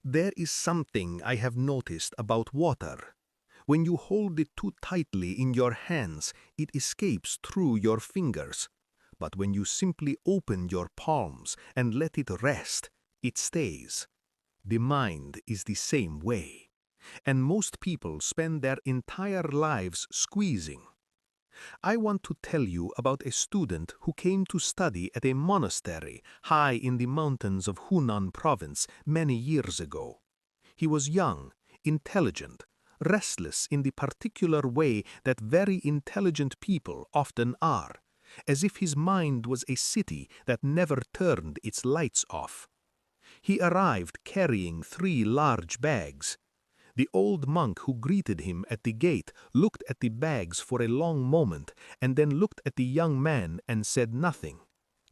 There is something I have noticed about water. When you hold it too tightly in your hands, it escapes through your fingers. But when you simply open your palms and let it rest, it stays. The mind is the same way. And most people spend their entire lives squeezing. I want to tell you about a student who came to study at a monastery high in the mountains of Hunan province many years ago. He was young, intelligent, restless in the particular way that very intelligent people often are, as if his mind was a city that never turned its lights off. He arrived carrying 3 large bags. The old monk who greeted him at the gate looked at the bags for a long moment and then looked at the young man and said nothing,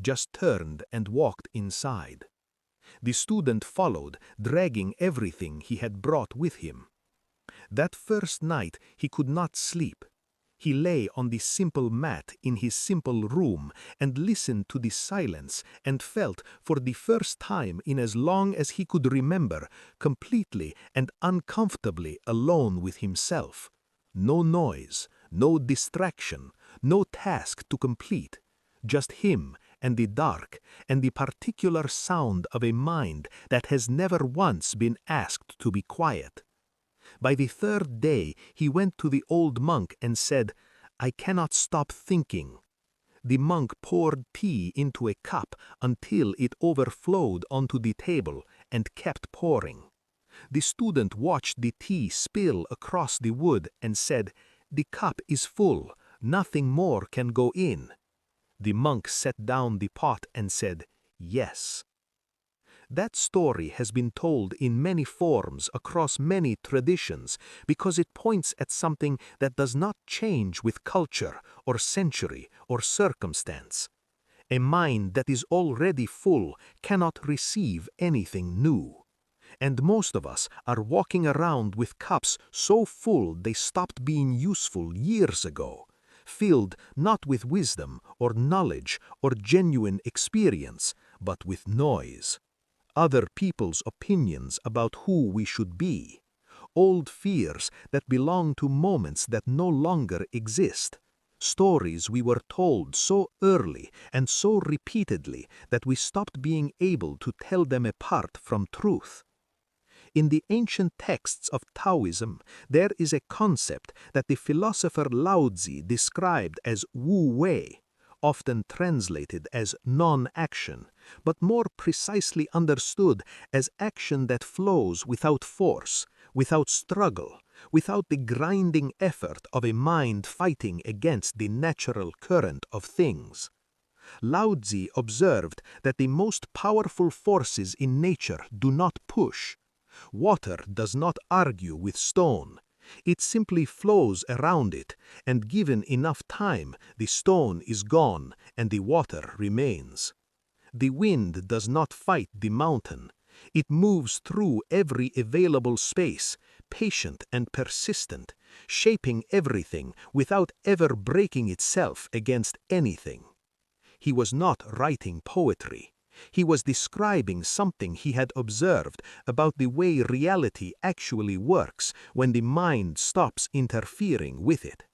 just turned and walked inside. The student followed, dragging everything he had brought with him. That first night he could not sleep. He lay on the simple mat in his simple room and listened to the silence and felt, for the first time in as long as he could remember, completely and uncomfortably alone with himself. No noise, no distraction, no task to complete. Just him and the dark and the particular sound of a mind that has never once been asked to be quiet. By the 3rd day, he went to the old monk and said, "I cannot stop thinking." The monk poured tea into a cup until it overflowed onto the table and kept pouring. The student watched the tea spill across the wood and said, "The cup is full, nothing more can go in." The monk set down the pot and said, "Yes." That story has been told in many forms across many traditions because it points at something that does not change with culture or century or circumstance. A mind that is already full cannot receive anything new. And most of us are walking around with cups so full they stopped being useful years ago, filled not with wisdom or knowledge or genuine experience, but with noise. Other people's opinions about who we should be, old fears that belong to moments that no longer exist, stories we were told so early and so repeatedly that we stopped being able to tell them apart from truth. In the ancient texts of Taoism, there is a concept that the philosopher Lao Tzu described as Wu Wei, often translated as non-action, but more precisely understood as action that flows without force, without struggle, without the grinding effort of a mind fighting against the natural current of things. Lao Tzu observed that the most powerful forces in nature do not push. Water does not argue with stone. It simply flows around it, and given enough time, the stone is gone and the water remains. The wind does not fight the mountain. It moves through every available space, patient and persistent, shaping everything without ever breaking itself against anything. He was not writing poetry. He was describing something he had observed about the way reality actually works when the mind stops interfering with it.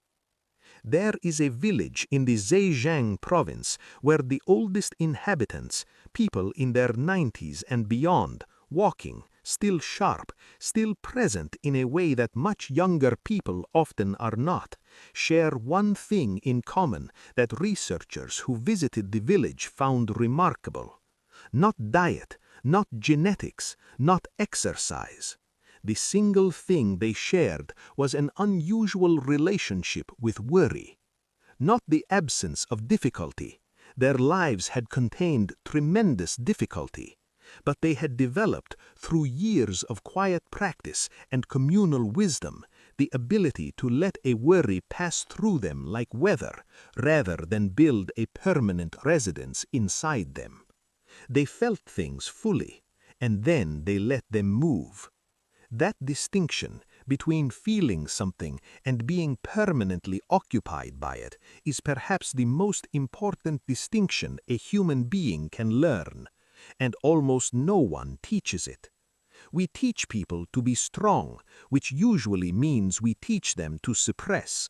There is a village in the Zhejiang province where the oldest inhabitants, people in their 90s and beyond, walking, still sharp, still present in a way that much younger people often are not, share one thing in common that researchers who visited the village found remarkable. Not diet, not genetics, not exercise. The single thing they shared was an unusual relationship with worry. Not the absence of difficulty. Their lives had contained tremendous difficulty, but they had developed, through years of quiet practice and communal wisdom, the ability to let a worry pass through them like weather, rather than build a permanent residence inside them. They felt things fully, and then they let them move. That distinction between feeling something and being permanently occupied by it is perhaps the most important distinction a human being can learn, and almost no one teaches it. We teach people to be strong, which usually means we teach them to suppress.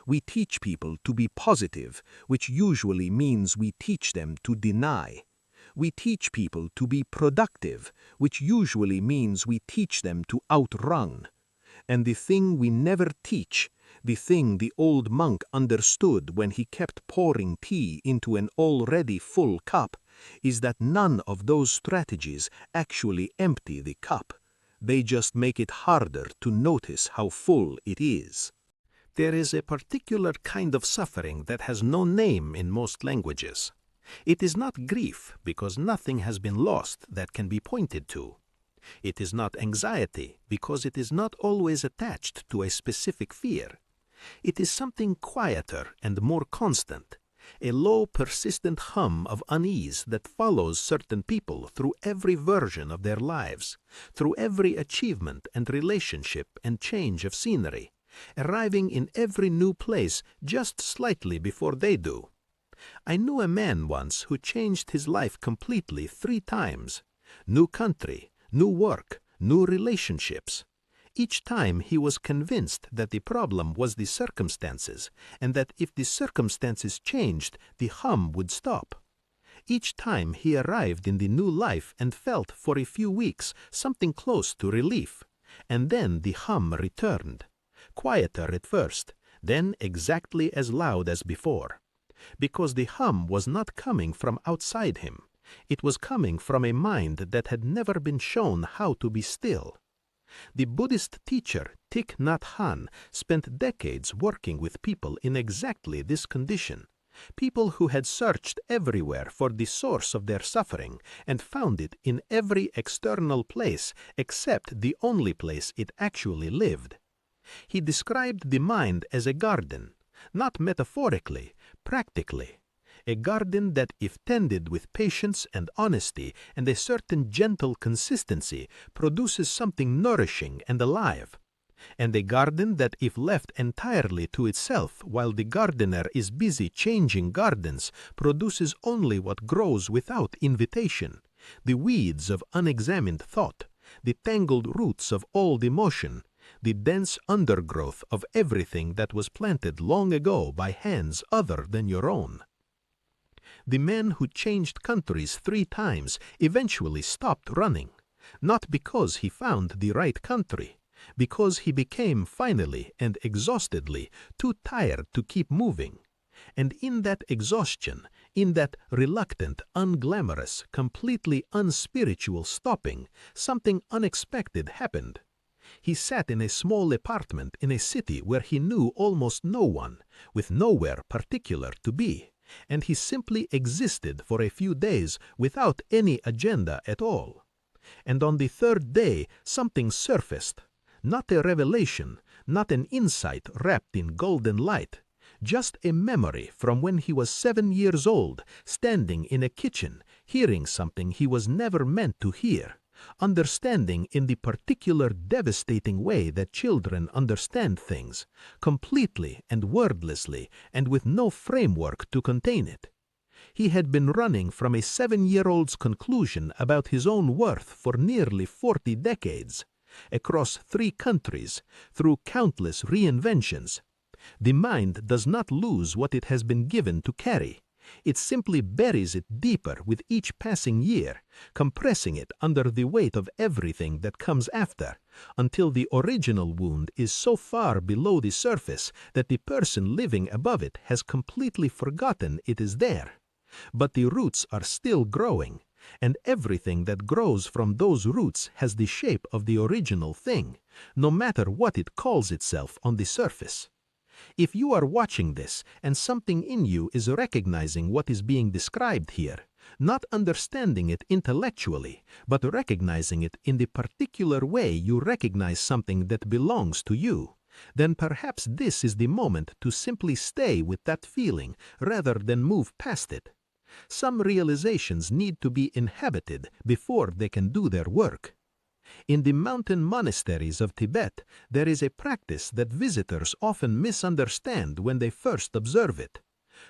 We teach people to be positive, which usually means we teach them to deny. We teach people to be productive, which usually means we teach them to outrun. And the thing we never teach, the thing the old monk understood when he kept pouring tea into an already full cup, is that none of those strategies actually empty the cup. They just make it harder to notice how full it is. There is a particular kind of suffering that has no name in most languages. It is not grief, because nothing has been lost that can be pointed to. It is not anxiety, because it is not always attached to a specific fear. It is something quieter and more constant, a low, persistent hum of unease that follows certain people through every version of their lives, through every achievement and relationship and change of scenery, arriving in every new place just slightly before they do. I knew a man once who changed his life completely 3 times. New country, new work, new relationships. Each time he was convinced that the problem was the circumstances, and that if the circumstances changed, the hum would stop. Each time he arrived in the new life and felt for a few weeks something close to relief, and then the hum returned. Quieter at first, then exactly as loud as before. Because the hum was not coming from outside him. It was coming from a mind that had never been shown how to be still. The Buddhist teacher Thich Nhat Hanh spent decades working with people in exactly this condition. People who had searched everywhere for the source of their suffering and found it in every external place except the only place it actually lived. He described the mind as a garden, not metaphorically, practically. A garden that, if tended with patience and honesty and a certain gentle consistency, produces something nourishing and alive. And a garden that, if left entirely to itself while the gardener is busy changing gardens, produces only what grows without invitation, the weeds of unexamined thought, the tangled roots of old emotion, the dense undergrowth of everything that was planted long ago by hands other than your own. The man who changed countries 3 times eventually stopped running, not because he found the right country, because he became finally and exhaustedly too tired to keep moving. And in that exhaustion, in that reluctant, unglamorous, completely unspiritual stopping, something unexpected happened. He sat in a small apartment in a city where he knew almost no one, with nowhere particular to be, and he simply existed for a few days without any agenda at all. And on the 3rd day something surfaced, not a revelation, not an insight wrapped in golden light, just a memory from when he was 7 years old, standing in a kitchen, hearing something he was never meant to hear, understanding in the particular devastating way that children understand things, completely and wordlessly and with no framework to contain it. He had been running from a 7-year-old's conclusion about his own worth for nearly 40 decades, across 3 countries, through countless reinventions. The mind does not lose what it has been given to carry. It simply buries it deeper with each passing year, compressing it under the weight of everything that comes after, until the original wound is so far below the surface that the person living above it has completely forgotten it is there. But the roots are still growing, and everything that grows from those roots has the shape of the original thing, no matter what it calls itself on the surface. If you are watching this and something in you is recognizing what is being described here, not understanding it intellectually, but recognizing it in the particular way you recognize something that belongs to you, then perhaps this is the moment to simply stay with that feeling rather than move past it. Some realizations need to be inhabited before they can do their work. In the mountain monasteries of Tibet, there is a practice that visitors often misunderstand when they first observe it.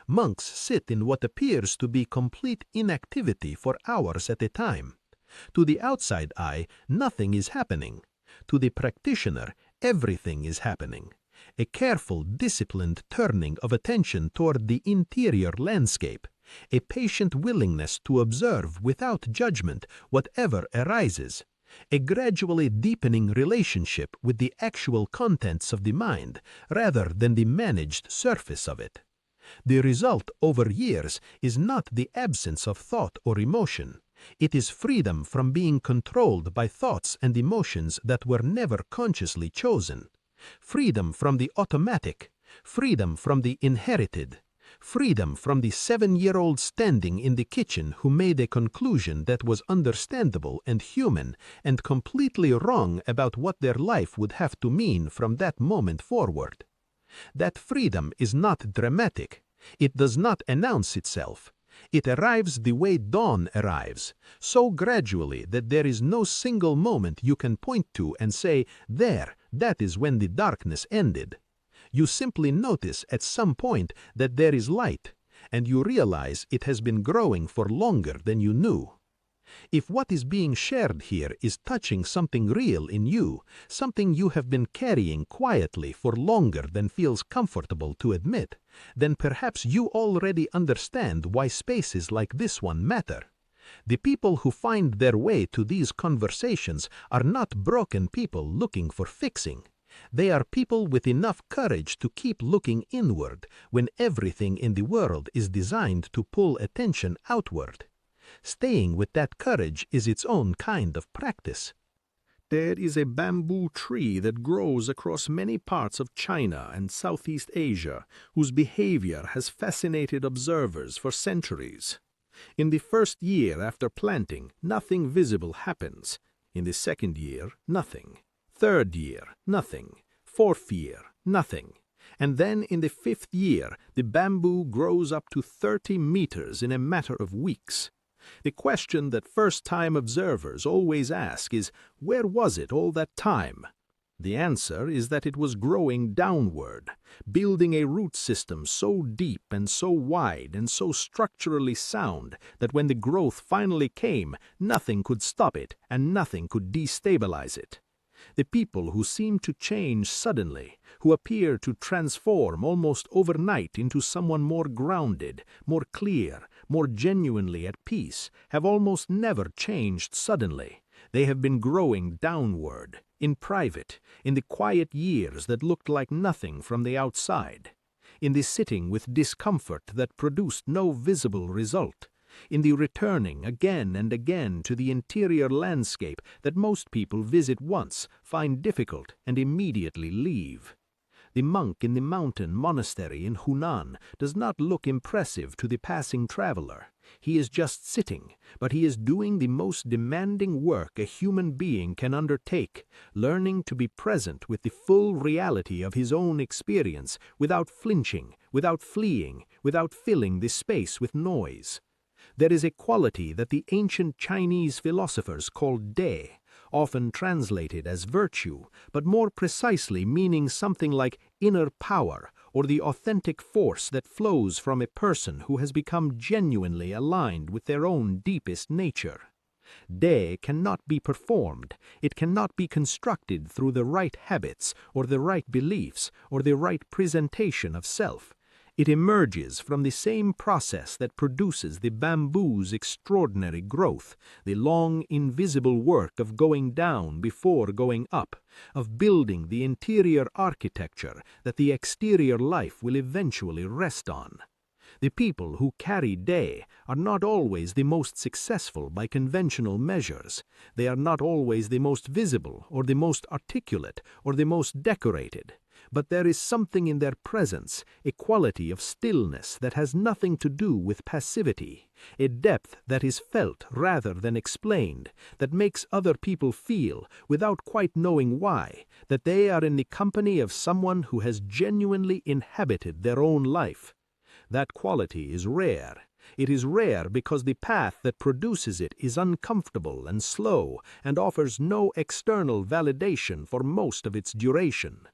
Monks sit in what appears to be complete inactivity for hours at a time. To the outside eye, nothing is happening. To the practitioner, everything is happening. A careful, disciplined turning of attention toward the interior landscape, a patient willingness to observe without judgment whatever arises, a gradually deepening relationship with the actual contents of the mind rather than the managed surface of it. The result over years is not the absence of thought or emotion. It is freedom from being controlled by thoughts and emotions that were never consciously chosen. Freedom from the automatic, freedom from the inherited, freedom from the 7-year-old standing in the kitchen who made a conclusion that was understandable and human and completely wrong about what their life would have to mean from that moment forward. That freedom is not dramatic. It does not announce itself. It arrives the way dawn arrives, so gradually that there is no single moment you can point to and say, there, that is when the darkness ended. You simply notice at some point that there is light, and you realize it has been growing for longer than you knew. If what is being shared here is touching something real in you, something you have been carrying quietly for longer than feels comfortable to admit, then perhaps you already understand why spaces like this one matter. The people who find their way to these conversations are not broken people looking for fixing. They are people with enough courage to keep looking inward when everything in the world is designed to pull attention outward. Staying with that courage is its own kind of practice. There is a bamboo tree that grows across many parts of China and Southeast Asia, whose behavior has fascinated observers for centuries. In the first year after planting, nothing visible happens. In the second year, nothing. Third year, nothing. Fourth year, nothing. And then in the fifth year, the bamboo grows up to 30 meters in a matter of weeks. The question that first-time observers always ask is, where was it all that time? The answer is that it was growing downward, building a root system so deep and so wide and so structurally sound that when the growth finally came, nothing could stop it and nothing could destabilize it. The people who seem to change suddenly, who appear to transform almost overnight into someone more grounded, more clear, more genuinely at peace, have almost never changed suddenly. They have been growing downward, in private, in the quiet years that looked like nothing from the outside, in the sitting with discomfort that produced no visible result, in the returning again and again to the interior landscape that most people visit once, find difficult, and immediately leave. The monk in the mountain monastery in Hunan does not look impressive to the passing traveler. He is just sitting, but he is doing the most demanding work a human being can undertake, learning to be present with the full reality of his own experience, without flinching, without fleeing, without filling the space with noise. There is a quality that the ancient Chinese philosophers called De, often translated as virtue, but more precisely meaning something like inner power or the authentic force that flows from a person who has become genuinely aligned with their own deepest nature. De cannot be performed, it cannot be constructed through the right habits or the right beliefs or the right presentation of self. It emerges from the same process that produces the bamboo's extraordinary growth, the long, invisible work of going down before going up, of building the interior architecture that the exterior life will eventually rest on. The people who carry De are not always the most successful by conventional measures. They are not always the most visible or the most articulate or the most decorated. But there is something in their presence, a quality of stillness that has nothing to do with passivity, a depth that is felt rather than explained, that makes other people feel, without quite knowing why, that they are in the company of someone who has genuinely inhabited their own life. That quality is rare. It is rare because the path that produces it is uncomfortable and slow and offers no external validation for most of its duration.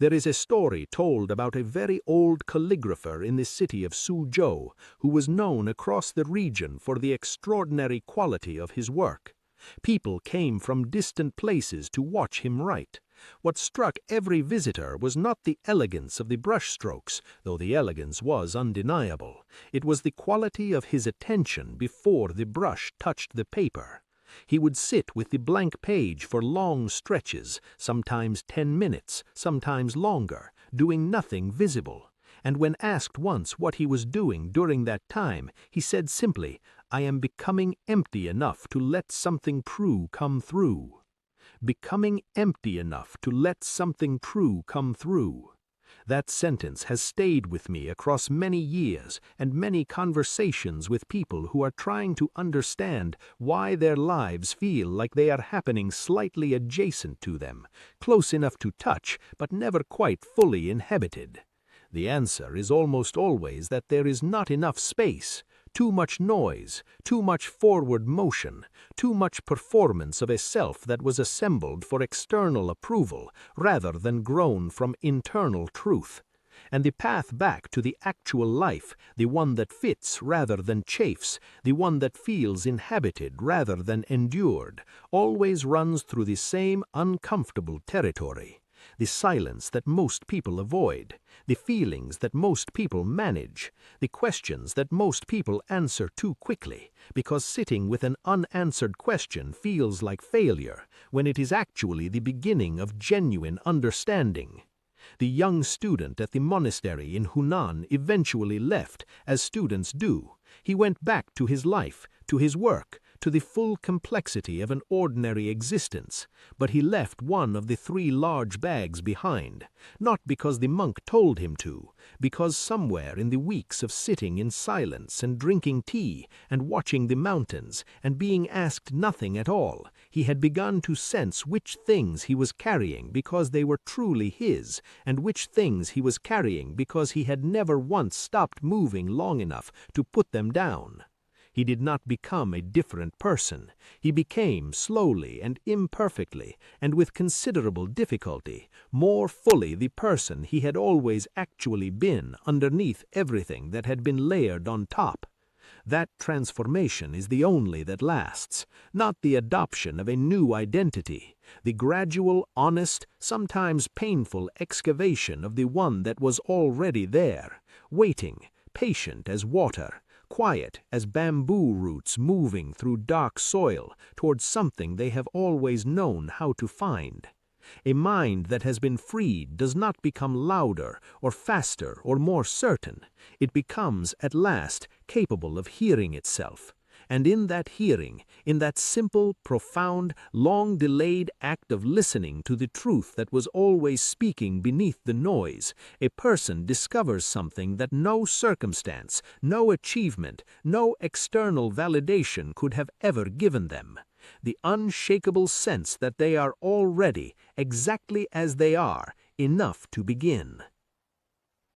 There is a story told about a very old calligrapher in the city of Suzhou who was known across the region for the extraordinary quality of his work. People came from distant places to watch him write. What struck every visitor was not the elegance of the brushstrokes, though the elegance was undeniable. It was the quality of his attention before the brush touched the paper. He would sit with the blank page for long stretches, sometimes 10 minutes, sometimes longer, doing nothing visible. And when asked once what he was doing during that time, he said simply, "I am becoming empty enough to let something true come through." Becoming empty enough to let something true come through. That sentence has stayed with me across many years and many conversations with people who are trying to understand why their lives feel like they are happening slightly adjacent to them, close enough to touch but never quite fully inhabited. The answer is almost always that there is not enough space, too much noise, too much forward motion, too much performance of a self that was assembled for external approval rather than grown from internal truth. And the path back to the actual life, the one that fits rather than chafes, the one that feels inhabited rather than endured, always runs through the same uncomfortable territory. The silence that most people avoid, the feelings that most people manage, the questions that most people answer too quickly, because sitting with an unanswered question feels like failure, when it is actually the beginning of genuine understanding. The young student at the monastery in Hunan eventually left, as students do. He went back to his life, to his work, to the full complexity of an ordinary existence, but he left one of the 3 large bags behind, not because the monk told him to, because somewhere in the weeks of sitting in silence and drinking tea and watching the mountains and being asked nothing at all, he had begun to sense which things he was carrying because they were truly his, and which things he was carrying because he had never once stopped moving long enough to put them down. He did not become a different person. He became, slowly and imperfectly, and with considerable difficulty, more fully the person he had always actually been underneath everything that had been layered on top. That transformation is the only that lasts, not the adoption of a new identity, the gradual, honest, sometimes painful excavation of the one that was already there, waiting, patient as water, quiet as bamboo roots moving through dark soil towards something they have always known how to find. A mind that has been freed does not become louder or faster or more certain. It becomes, at last, capable of hearing itself. And in that hearing, in that simple, profound, long-delayed act of listening to the truth that was always speaking beneath the noise, a person discovers something that no circumstance, no achievement, no external validation could have ever given them. The unshakable sense that they are already, exactly as they are, enough to begin.